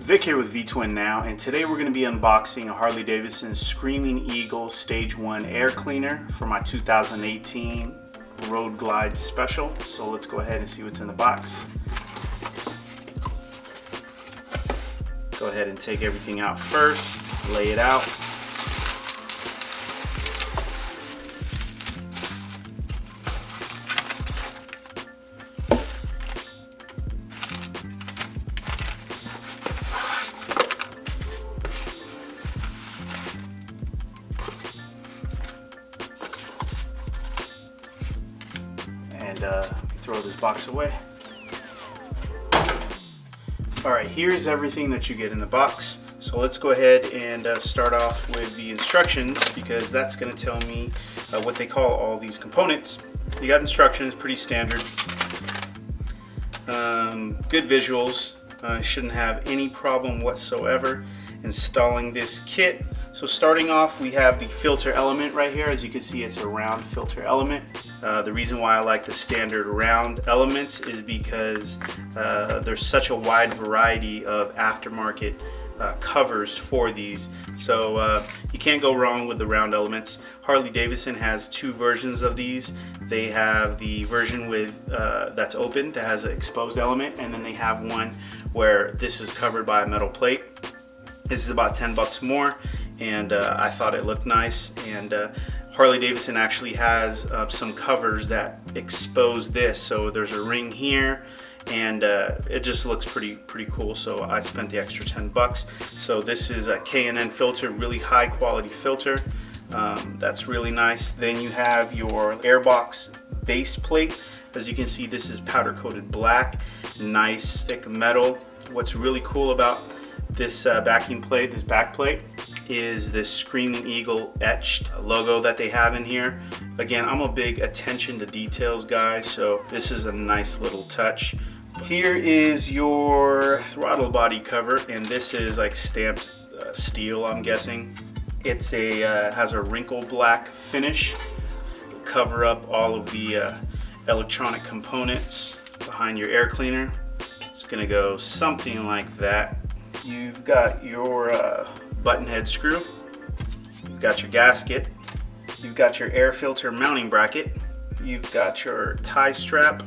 Vic here with V-Twin Now, and today we're going to be unboxing a Harley-Davidson Screaming Eagle Stage 1 air cleaner for my 2018 Road Glide Special. So let's go ahead and see what's in the box. Go ahead and take everything out first, lay it out. And throw this box away. Alright, here's everything that you get in the box. So let's go ahead and start off with the instructions, because that's going to tell me what they call all these components. You got instructions, pretty standard. Good visuals. Shouldn't have any problem whatsoever installing this kit. So starting off, we have the filter element right here. As you can see, it's a round filter element. The reason why I like the standard round elements is because there's such a wide variety of aftermarket covers for these. So you can't go wrong with the round elements. Harley-Davidson has two versions of these. They have the version with that's open, that has an exposed element, and then they have one where this is covered by a metal plate. This is about 10 bucks more, and I thought it looked nice. And Harley-Davidson actually has some covers that expose this. So there's a ring here, and it just looks pretty cool. So I spent the extra 10 bucks. So this is a K&N filter, really high quality filter. That's really nice. Then you have your airbox base plate. As you can see, this is powder coated black, nice thick metal. What's really cool about this backing plate, this back plate, is this Screaming Eagle etched logo that they have in here. Again, I'm a big attention to details guy, so this is a nice little touch. Here is your throttle body cover, and this is like stamped steel, I'm guessing. It's has a wrinkle black finish. Cover up all of the electronic components behind your air cleaner. It's gonna go something like that. You've got your button head screw, you've got your gasket, you've got your air filter mounting bracket, you've got your tie strap.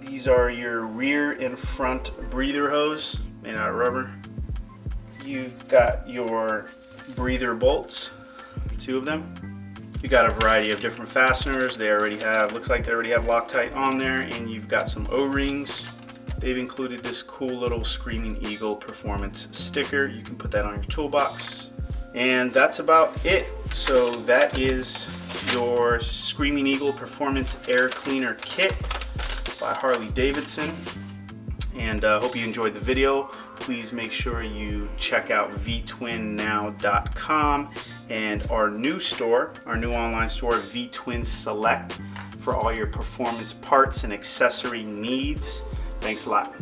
These are your rear and front breather hose made out of rubber. You've got your breather bolts, two of them. You got a variety of different fasteners. They already have, looks like they already have Loctite on there, and you've got some O-rings. They've included this cool little Screaming Eagle performance sticker. You can put that on your toolbox. And that's about it. So that is your Screaming Eagle Performance Air Cleaner Kit by Harley-Davidson. And hope you enjoyed the video. Please make sure you check out vtwinnow.com and our new store, our new online store, V-Twin Select, for all your performance parts and accessory needs. Thanks a lot.